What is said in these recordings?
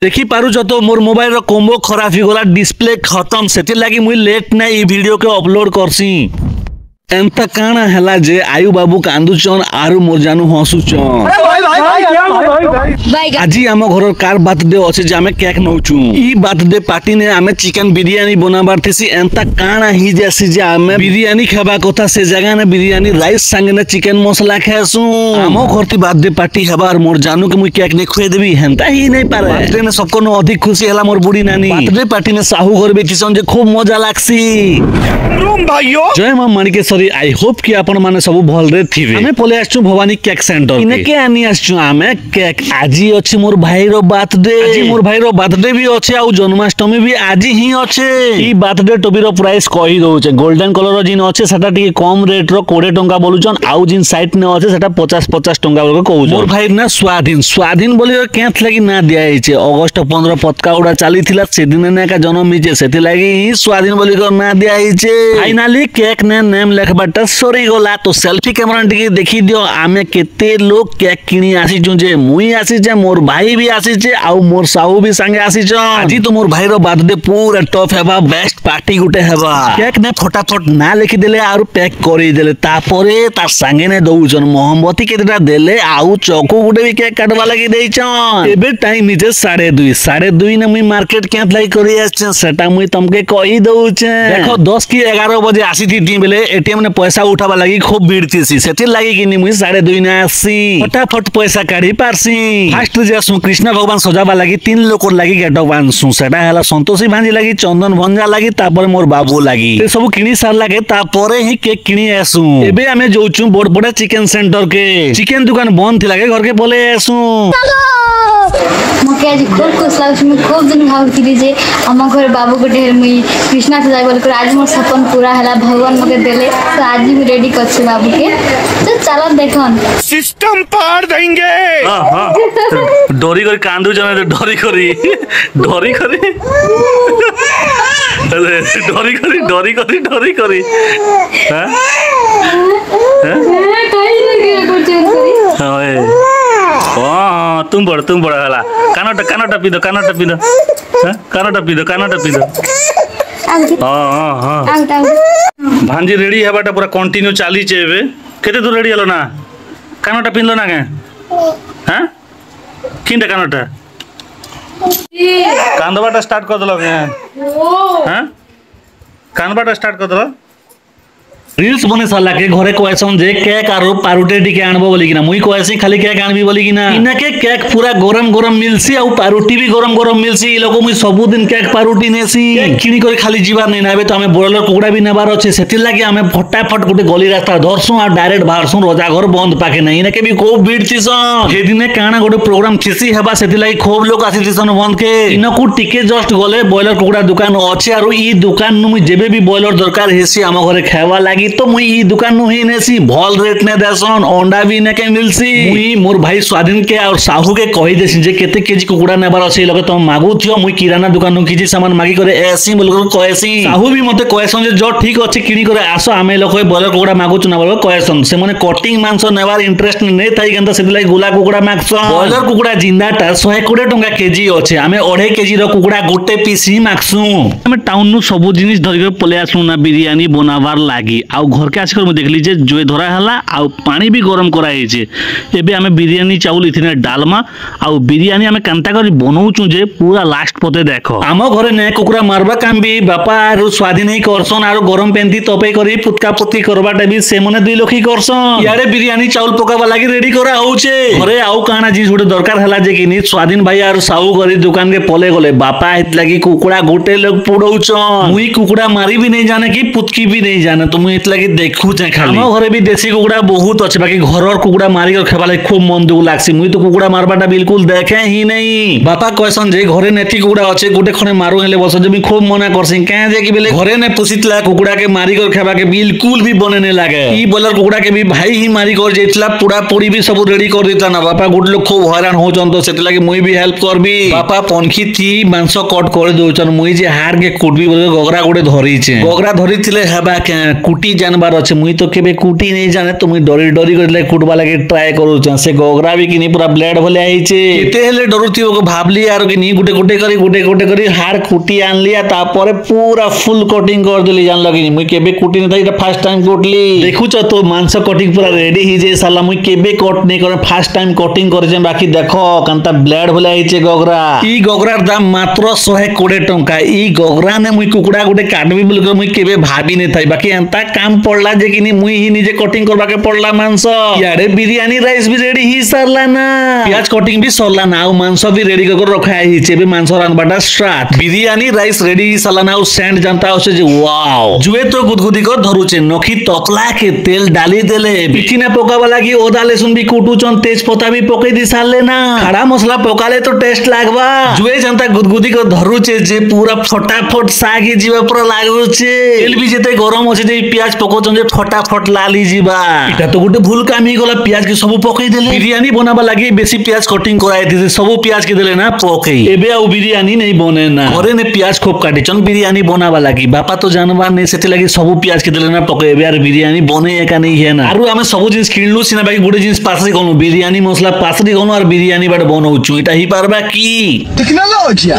देखी पारुच तो मोर मोबाइल रो कोम्बो खराब हो गला डिस्प्ले खत्म सेति लागी मुई लेट ना ई वीडियो के अपलोड करसी एंता काना हला जे आयु बाबू कांदुचन आरु मोर जानू हसुचन आजी आम घर कार बर्थडे अछि जे आमे केक नौचू ई बर्थडे पार्टी ने आमे चिकन बिरयानी बनाबार थेसी एंता काना ही जैसी जे आमे बिरयानी खाबा कथा से जगह ने बिरयानी राइस संगे ने चिकन मसाला खासू आमो घरती बर्थडे पार्टी हबार मोर जानू के मुई केक ने खुए देबी हेंता ही नहीं पारे बर्थडे ने सबको न अधिक खुशी हला मोर बुढ़ी नानी बर्थडे पार्टी ने साहू घर बेचिसन जे खूब मजा लागसी रूम भाइयो जय मां माणिकेश्वरी आई होप कि आपण माने सब भल रे थिबे हमें पले आछू भवानी केक सेंटर इने के आनी आछू हमें केक आजी अछि मोर भाई रो बर्थडे आजी मोर भाई रो बर्थडे भी अछि आ जन्माष्टमी भी आजी ही अछि ई बर्थडे टोबी रो प्राइस कहि दउ छे गोल्डन कलर रो जिन अछि सेटा टी कम रेट रो 20 टंका बोलुचन आउ जिन साइट ने अछि सेटा 50 टंका बोल कहू मोर भाई ना स्वाधीन बोली केथ लागि ना दिया छै अगस्त 15 पतका उडा चली थिला से दिन ने का जन्म हिजे सेति लागि ही स्वाधीन बोली को ना दिया छै फाइनली केक ने नेम लेखबाटा सरी गला तो सेल्फी कैमरा टिके देखि दियो आमे केते लोग केक किनी आसी छु जे मुई आसी जे मोर भाई भी आसी जे आ मोर साहू भी संगे आसी छ आजी तो मोर भाई रो बर्थडे पूरा टॉप हेबा बेस्ट पार्टी गुटे हेबा केक ने फटाफट ना लिखि देले आरु पैक करि देले तापरे ता संगे ने दउचन मोहब्बती केतेटा देले आउ चौको गुटे भी केक काटवा लागि देइ छ एबे टाइम निजे 2:30 ने मुई मार्केट केत लाई करि आछ सेटा मुई तमके कहि दउ छ देखो 10 की 11 बजे आसी थी बेले एटीएम ने पैसा उठाबा लागि खूब भीड़ थीसी सेति लागि कि मुई 2:30 ने आसी फटाफट पैसा काढी पारसी फास्ट जेसु कृष्ण भगवान सजाबा लागि 3 लोक लागि गेटअप आनसु सेटा हला संतोषी भांजी लागि चंदन भंजा लागि तापर मोर बाबू लागि ते सब किनी सार लागे तापरे ही केक किनी आसु एबे हमें जोचू बड़बड़ा चिकन सेंटर के चिकन दुकान बंद थिला के घर के बोले आसु मके आज खूब खुश लागछ मैं खूब दिन भावती जे हम घर बाबू को ढेर मुई कृष्णा से जाय बोल कर आज मोर सपन पूरा हला भगवान मके देले तो आज भी रेडी कर बाबू के तो चलो देखन सिस्टम पार देंगे हां डोरी कर कांदू जने डोरी करी अरे डोरी करी हां हां तुम बड़ हला कानटा पी दो कानटा पी दो हां भांजी रेडी हेबाटा पूरा कंटिन्यू चाली छे एबे केते दूर रेडी हलो ना कानटा पिनलो ना के हां किंडा कानटा कांदबाटा स्टार्ट कर दलो के हां कानबाटा स्टार्ट कर दलो रील्स बने साला के घरे कहसन जे केक आरो पारुटे टिके आनबो बोली किना मुई कहसी खाली केक आनबी बोली किना इना के केक पूरा गरम मिलसी आ पारुटी भी गरम मिलसी ई लोग मुई सब दिन केक पारुटी नेसी केक किनी करे खाली जीवार नै नाबे तो हमें ब्रॉयलर कुकुड़ा भी नेबार अछि सेति लागि हमें फटाफट गुटे गली रास्ता धरसु आ डायरेक्ट बाहरसु रोजा घर बंद पाके नै इना के भी खूब भीड़ थिसन हे दिने काना गुटे प्रोग्राम थिसी हेबा सेति लागि खूब लोग आसी थिसन बंद के इनकु टिके जस्ट गले ब्रॉयलर कुकुड़ा दुकान अछि आरो ई दुकान नु मुई जेबे भी ब्रॉयलर दरकार हेसी हम घरे खावा लागि तो मुई ई दुकान नु ही नेसी भल रेट ने देसन अंडा भी ने के मिलसी मुई मोर भाई स्वाधीन के और साहू के कहि देसी जे केते केजी कुकुड़ा नेबार अछि लगे तुम मागु थियो मुई किराना दुकान नु किछि सामान मागी करे एसी बोल कहसी साहू भी मते कहसन जे जो ठीक अछि किनी करे आसो आमे लोक ब्रॉयलर कुकुड़ा मागु छु ना बोल कहसन से माने कटिंग मांस नेबार इंटरेस्ट नै थाई गंता से लागि गोला कुकुड़ा मागसन ब्रॉयलर कुकुड़ा जिंदाटा 120 टंका केजी अछि आमे 2.5 केजी रो कुकुड़ा गोटे पीस ही मागसु आमे टाउन नु सब जिनिस धरि के पले आसु ना बिरयानी बनावार लागि आ घर के आसिकर मैं देखली जे जो धरा हला आ पानी भी गरम कराई छे एबे हमें बिरयानी चावल इथिने डालमा आ बिरयानी हमें कांता करी बनौचू जे पूरा लास्ट पते देखो आमो घरे ने कुकुरा मारबा काम भी बापा आरो स्वाधीन ही करसन आरो गरम पेंती तपे करी पुतका पुती करबाटा भी से मने 2 लोखी करसन यारे बिरयानी चावल पकाबा लागि रेडी करा होउछे घरे आउ काना जी छोटे दरकार हला जे कि नि स्वाधीन भाई आरो साहू गरी दुकान के पले गले बापा हित लागि कुकुड़ा गोटे लोग पुडौचन मुई कुकुड़ा मारी भी नहीं जाने की पुतकी भी नहीं जाने तो मुई लगी देखू जे खाली हम घरे भी देसी कुकुड़ा बहुत अछि बाकी घरर कुकुड़ा मारी के खेबाले खूब मन दुख लागसी मुई तो कुकुड़ा मारबाटा बिल्कुल देखे ही नहीं बापा कहसन जे घरे नेती कुकुड़ा अछि गुटे खने मारू हेले बस जे खूब मना करसी काहे जे कि बेले घरे ने पुसितला कुकुड़ा के मारी के खेबा के बिल्कुल भी बने नै लागे ई बोलर कुकुड़ा के भी भाई ही मारी कर जेतला पूरा पूरी भी सब रेडी कर देता ना बापा गुड लोग खूब हैरान हो जन तो सेते लागि मुई भी हेल्प करबी बापा पनखी थी मांस कट कर दोचन मुई जे हार के कुटबी बोले गगरा गुटे धरी छे गगरा धरी थिले हेबा के कुटी जानबार अच्छे मुई तो केबे कुटी नहीं जाने तो मुई डरी डरी करले कुटबा लागे ट्राई करूछ से गोगरा भी किनी पूरा ब्लेड भले आइছে केते हेले डरुथियो को भाबली यार कि नी गुटे करी हाड़ कुटी आन लिया तापरे पूरा फुल कटिंग कर देली जान लगी मुई केबे कुटी नहीं था इटा फर्स्ट टाइम कुटली देखुछ तो मांस कटिंग पूरा रेडी ही जे साला मुई केबे कट नहीं करे फर्स्ट टाइम कटिंग करजे बाकी देखो कांता ब्लेड भले आइছে गोगरा ई गोगरार दाम मात्र 120 टंका ई गोगरा ने मुई कुकुड़ा गुटे काटबी बोल के मुई केबे भाबी नै थाई बाकी एंता काम पड़ला जे किनी मुई ही निजे कटिंग करबा के पड़ला मांस यारे बिरयानी राइस भी रेडी ही सरला ना प्याज कटिंग भी सरला ना और मांस भी रेडी कर रखा है चेबे मांस रानबाटा स्टार्ट बिरयानी राइस रेडी ही सरला ना और सेंट जानता होसे जे वाओ जुए तो गुदगुदी को धरुचे नखी तकला के तेल डाली देले पिठी ने पकाबा लागी ओदा लेसुन भी कुटुचन तेज पत्ता भी पकई दी साले ना खड़ा मसला पकाले तो टेस्ट लागबा जुए जानता गुदगुदी को धरुचे जे पूरा फटाफट सागी जीवा पूरा लागुचे तेल भी जेते गरम होचे जे प्याज पकोचन जे फटाफट लाली जीवा इटा तो गुटे भूल काम ही गला प्याज के सब पकई देले बिरयानी बनाबा लागी बेसी प्याज कटिंग कराई दिसे सब प्याज के देले ना पकई एबे आ बिरयानी नहीं बने ना घरे ने प्याज खूब काटिचन बिरयानी बनाबा लागी बापा तो जानवा नहीं सेते लागी सब प्याज के देले ना पकई एबे यार बिरयानी बने एका नहीं है ना आरु हमें सब जिनिस किनलु सिना बाकी गुटे जिनिस पासरी कोनु बिरयानी मसला पासरी कोनु और बिरयानी बाड बनौछु इटा ही पारबा की टेक्नोलॉजी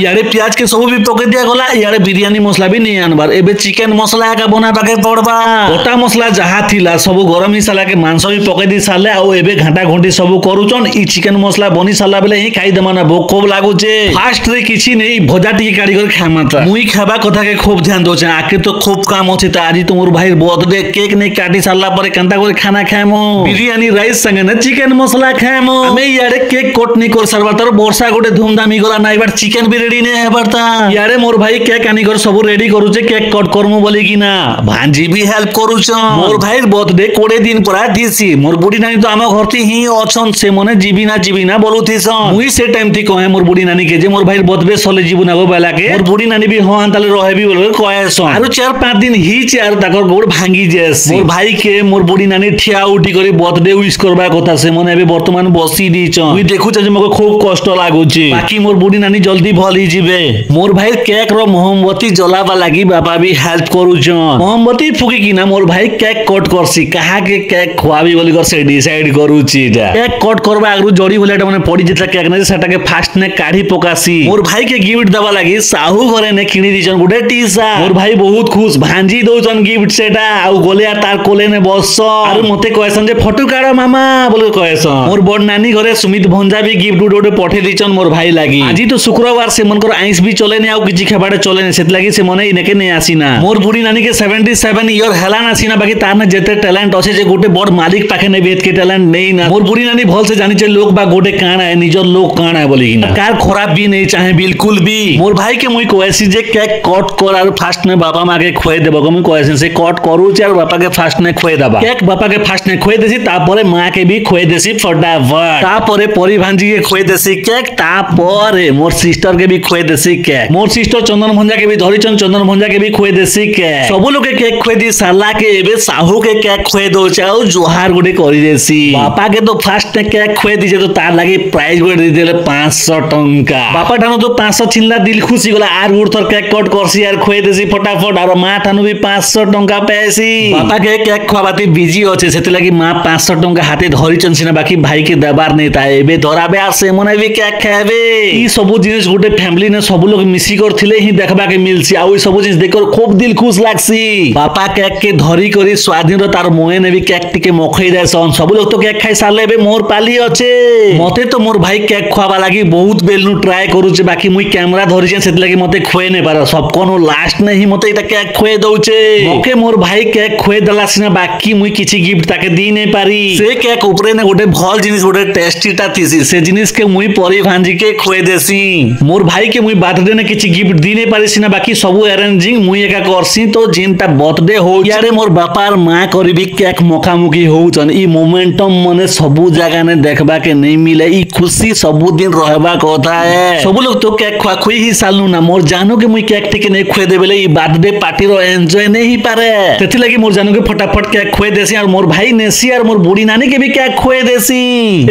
यारे प्याज के सब भी पकई दिया गला यारे बिरयानी मसला भी नहीं आनबार एबे चिकन मसला का बनाबा के पड़बा गोटा मसला जहा थिला सब गरम ही साला के मांस भी पकई दी साले आ एबे घाटा घंटी सब करूचन ई चिकन मसला बनी साला बेले ही खाई दमाना भोक खूब लागुचे फास्ट रे किछि नहीं भजा टिके काडी कर खामाता मुई खाबा कथा के खूब ध्यान दोचे आके तो खूब काम होछि त आजी तुमर भाई बर्थडे केक नहीं काटी साला परे कांता कर खाना खाएमो बिरयानी राइस संगे न चिकन मसला खाएमो हमें यारे केक कट नहीं कर सरबा तर वर्षा गोटे धूमधामी गला ना एबार चिकन भी रेडी नहीं हेबारता यारे मोर भाई केक आनी कर सब रेडी करूचे केक कट करमु बोली कि ना भांजी भी हेल्प करूछ मोर भाई बर्थडे 20 दिन परा दिसी मोर बुढ़ी नानी तो आम घरती ही अछन से मने जीवी ना बोलुथिस मुई से टाइम थी कहे मोर बुढ़ी नानी के जे मोर भाई बर्थडे सले जीवु ना गो बेला के मोर बुढ़ी नानी भी हां ताले रहबी बोल कहेस आरो 4-5 दिन ही चार ताकर गोड़ भांगी जेस मोर भाई के मोर बुढ़ी नानी ठिया उठी करी बर्थडे विश करबा कथा से मने एबे वर्तमान बसी दीछ मुई देखु जे मके खूब कष्ट लागुची बाकी मोर बुढ़ी नानी जल्दी भल ही जिवे मोर भाई केक रो मोमबत्ती जलाबा लागी बाबा भी हेल्प करूछ मोमबत्ती फुकी कि ना मोर भाई केक कट करसी कहा के केक खुआबी बोली कर से डिसाइड करूची जा केक कट करबा आगु जड़ी बोलेटा माने पड़ी जेता केक ने सेटा के फास्ट ने काढी पकासी मोर भाई के गिफ्ट दबा लागी साहू घरे ने किनी दिचन गुटे टीसा मोर भाई बहुत खुश भांजी दोचन गिफ्ट सेटा आ गोलिया तार कोले ने बस आरो मते कहसन जे फोटो काढो मामा बोले कहसन मोर बड़ नानी घरे सुमित भंजा भी गिफ्ट उडे पठे दिचन मोर भाई लागी आजी तो शुक्रवार से मनकर आइस भी चले ने आ किछि खेबाडे चले ने सेत लागी से मने इनेके ने आसीना मोर बुढ़ी नानी के 77 ईयर हेला ना सीना बाकी तार ने जेते टैलेंट अछि जे गोटे बड़ मालिक पाखे ने बेत के टैलेंट नहीं ना मोर बुढ़ी नानी भल से जानि जे लोग बा गोटे काण है निजर लोग काण है बोली ना कार खराब भी नहीं चाहे बिल्कुल भी मोर भाई के मुई कहसी जे केक कट कर और फास्ट में बापा मां के खुए देबो मुई कहसी से कट करू छ और बापा के फास्ट में खुए देबा केक बापा के फास्ट में खुए देसी तापरे मां के भी खुए देसी फटाफट तापरे परी भांजी के खुए देसी केक तापरे मोर सिस्टर के भी खुए देसी केक मोर सिस्टर चंदन भंजा के भी धरिचन चंदन भंजा के भी खुए देसी केक सब लोग के केक खुए दी साला के एबे साहू के केक खुए दो चाउ जोहार गुडी करी देसी बापा के तो फास्ट ने केक खुए दिजे तो तार लागि प्राइस गुडी दे देले 500 टंका बापा ठानो तो 500 छिनला दिल खुशी गला आर गुड थर केक कट करसी यार खुए देसी फटाफट और मां ठानो भी 500 टंका पैसी बापा के केक खुआबाती बिजी होचे सेते लागि मां 500 टंका हाथे धरिचन सिना बाकी भाई के दबार नहीं ता एबे धराबे आ से मने भी केक खाबे ई सब जिनिस गुटे फैमिली ने सब लोग मिसी कर थिले ही देखबा के मिलसी आ ओई सब जिनिस देखकर खूब दिल खुश लागसी बापा केक के धरी करी स्वाधीन तार मोए ने भी केक टिके मखई देसन सब लोग तो केक खाई साले बे मोर पाली अछे मते तो मोर भाई केक खुआबा लागी बहुत बेलनु ट्राई करू छे बाकी मुई कैमरा धरि छे सेत लागी मते खुए ने पार सब कोन लास्ट ने ही मते इटा केक खुए दउचे मके मोर भाई केक खुए दला सिना बाकी मुई किछि गिफ्ट ताके दी नै पारी से केक ऊपरे ने गोटे भल जिनिस गोटे टेस्टीटा थिसी से जिनिस के मुई परी भांजी के खुए देसी मोर भाई के मुई बर्थडे ने किछि गिफ्ट दी नै पारी सिना बाकी सब अरेंजिंग मुई एका करसी तो जिनता बर्थडे हो यारे मोर बापार मां करबी केक मुखामुखी होउचन ई मोमेंटम मने सबु जगह ने देखबा के नहीं मिले ई खुशी सबु दिन रहबा कथा है सब लोग तो केक खुआ खुई ही सालनु ना मोर जानो के मुई केक टिके नहीं खुए देबेले ई बर्थडे पार्टी रो एन्जॉय नहीं पारे तेथि लागि मोर जानो के फटाफट केक खुए देसी और मोर भाई नेसी और मोर बुढ़ी नानी के भी केक खुए देसी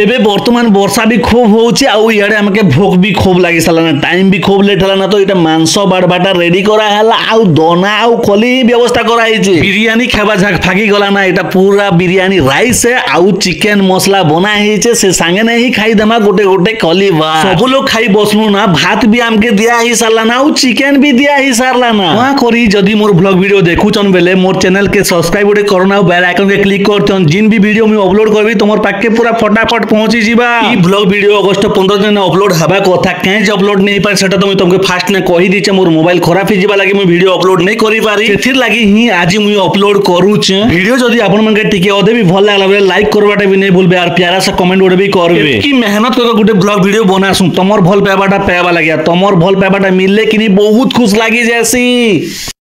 एबे वर्तमान वर्षा भी खूब होउची आ यारे हमके भूख भी खूब लागि साला ना टाइम भी खूब लेट हला ना तो इटा मांस बाड़बाटा रेडी करा हला आ बना आउ खली व्यवस्था कराई छे बिरयानी खाबा झाक फागी गला ना एटा पूरा बिरयानी राइस है आउ चिकन मसला बना हिचे से संगे नहीं खाई दमा गोटे गोटे खली बा सब लोग खाई बसनु ना भात भी हमके दिया ही सारला ना आउ चिकन भी दिया ही सारला ना वहां करी जदी मोर ब्लॉग वीडियो देखुचन बेले मोर चैनल के सब्सक्राइब गोटे करना बेल आइकन के क्लिक करतन जिन भी वीडियो मैं अपलोड करबी तमर पाके पूरा फटाफट पहुंची जीवा ई ब्लॉग वीडियो अगस्त 15 दिन अपलोड हबा कथा केज अपलोड नहीं पार सेटा तो मैं तुमके फास्ट ने कहि दीचे मोर मोबाइल खराब ही जीवा लागी मैं वीडियो अपलोड नहीं करि पारी सेथिर लागी ही आज मैं अपलोड करूचे वीडियो जदी आपन मन के टिके ओदे भी भल लागला बेले लाइक करबाटा भी नहीं भूलबे और प्यारा सा कमेंट ओडे भी करबे की मेहनत कर गुटे ब्लॉग वीडियो बनासु तमर भल पाबाटा पाबा लागिया तमर भल पाबाटा मिलले कि नहीं बहुत खुश लागी जैसी।